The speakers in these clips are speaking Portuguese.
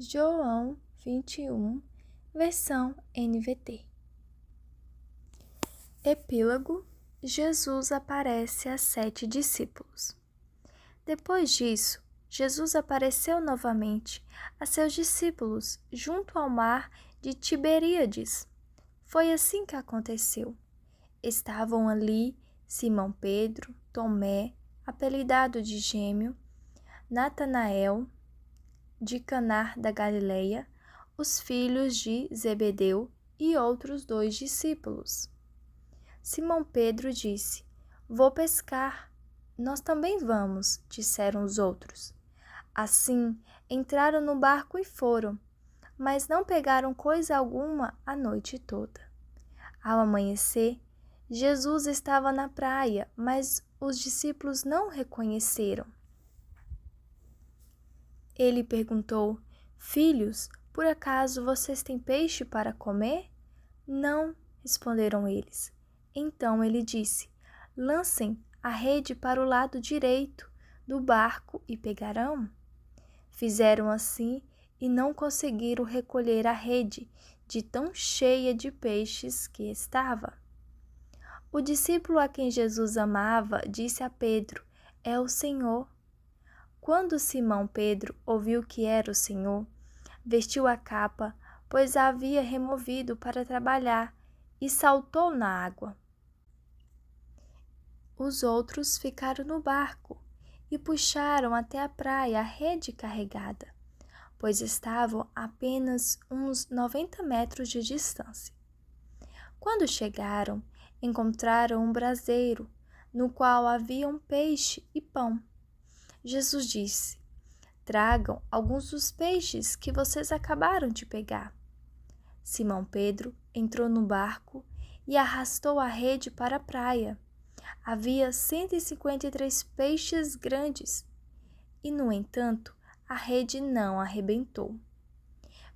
João 21, versão NVT. Epílogo: Jesus aparece a 7 discípulos. Depois disso, Jesus apareceu novamente a seus discípulos junto ao mar de Tiberíades. Foi assim que aconteceu. Estavam ali Simão Pedro, Tomé, apelidado de Gêmeo, Natanael, de Caná da Galileia, os filhos de Zebedeu e outros 2 discípulos. Simão Pedro disse: "Vou pescar." "Nós também vamos," disseram os outros. Assim, entraram no barco e foram, mas não pegaram coisa alguma a noite toda. Ao amanhecer, Jesus estava na praia, mas os discípulos não o reconheceram. Ele perguntou: "Filhos, por acaso vocês têm peixe para comer?" "Não," responderam eles. Então ele disse: "Lancem a rede para o lado direito do barco e pegarão." Fizeram assim e não conseguiram recolher a rede de tão cheia de peixes que estava. O discípulo a quem Jesus amava disse a Pedro: "É o Senhor." Quando Simão Pedro ouviu que era o Senhor, vestiu a capa, pois a havia removido para trabalhar, e saltou na água. Os outros ficaram no barco e puxaram até a praia a rede carregada, pois estavam a apenas uns 90 metros de distância. Quando chegaram, encontraram um braseiro, no qual havia um peixe e pão. Jesus disse: "Tragam alguns dos peixes que vocês acabaram de pegar." Simão Pedro entrou no barco e arrastou a rede para a praia. Havia 153 peixes grandes e, no entanto, a rede não arrebentou.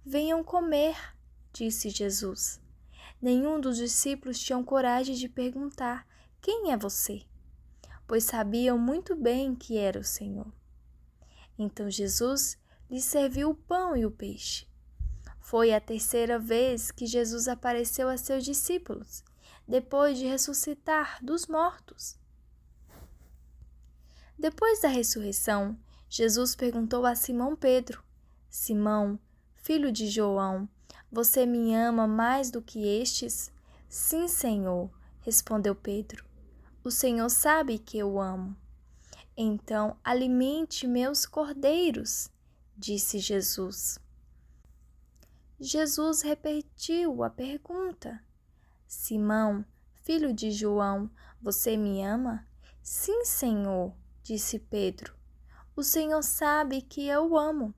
"Venham comer," disse Jesus. Nenhum dos discípulos tinha coragem de perguntar: "Quem é você?", pois sabiam muito bem que era o Senhor. Então Jesus lhes serviu o pão e o peixe. Foi a 3ª vez que Jesus apareceu a seus discípulos, depois de ressuscitar dos mortos. Depois da ressurreição, Jesus perguntou a Simão Pedro: "Simão, filho de João, você me ama mais do que estes?" "Sim, Senhor," respondeu Pedro. "O Senhor sabe que eu amo." "Então, alimente meus cordeiros," disse Jesus. Jesus repetiu a pergunta: "Simão, filho de João, você me ama?" "Sim, Senhor," disse Pedro. "O Senhor sabe que eu amo."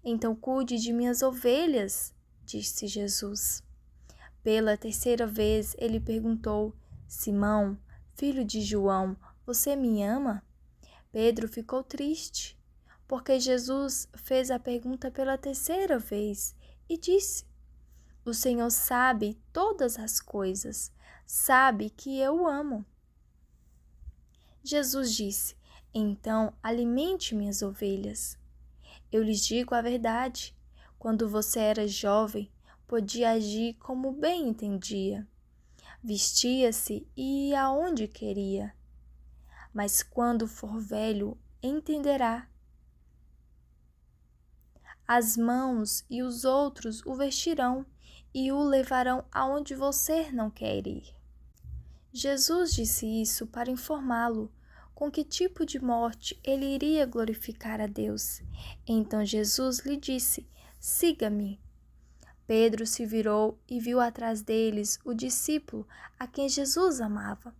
"Então cuide de minhas ovelhas," disse Jesus. Pela 3ª vez ele perguntou: "Simão, filho de João, você me ama?" Pedro ficou triste, porque Jesus fez a pergunta pela 3ª vez e disse: "O Senhor sabe todas as coisas, sabe que eu amo." Jesus disse: "Então alimente minhas ovelhas." "Eu lhes digo a verdade, quando você era jovem, podia agir como bem entendia. Vestia-se e ia aonde queria. Mas quando for velho, entenderá. As mãos e os outros o vestirão e o levarão aonde você não quer ir." Jesus disse isso para informá-lo com que tipo de morte ele iria glorificar a Deus. Então Jesus lhe disse: "Siga-me." Pedro se virou e viu atrás deles o discípulo a quem Jesus amava,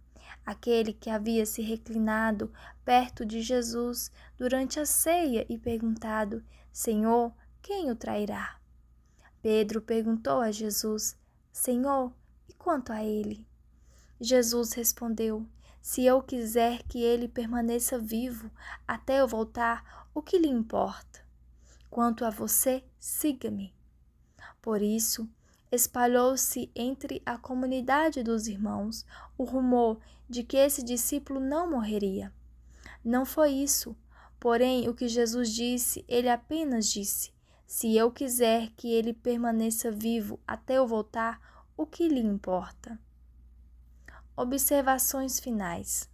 aquele que havia se reclinado perto de Jesus durante a ceia e perguntado: "Senhor, quem o trairá?" Pedro perguntou a Jesus: "Senhor, e quanto a ele?" Jesus respondeu: "Se eu quiser que ele permaneça vivo até eu voltar, o que lhe importa? Quanto a você, siga-me." Por isso, espalhou-se entre a comunidade dos irmãos o rumor de que esse discípulo não morreria. Não foi isso, porém, o que Jesus disse, ele apenas disse: Se eu quiser que ele permaneça vivo até eu voltar, o que lhe importa? Observações finais.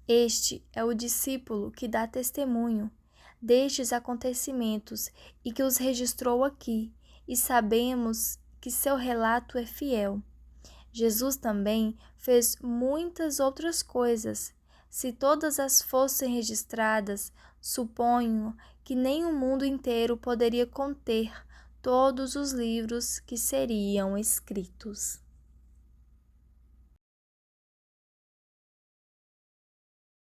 Este é o discípulo que dá testemunho destes acontecimentos e que os registrou aqui, e sabemos que seu relato é fiel. Jesus também fez muitas outras coisas. Se todas as fossem registradas, suponho que nem o mundo inteiro poderia conter todos os livros que seriam escritos.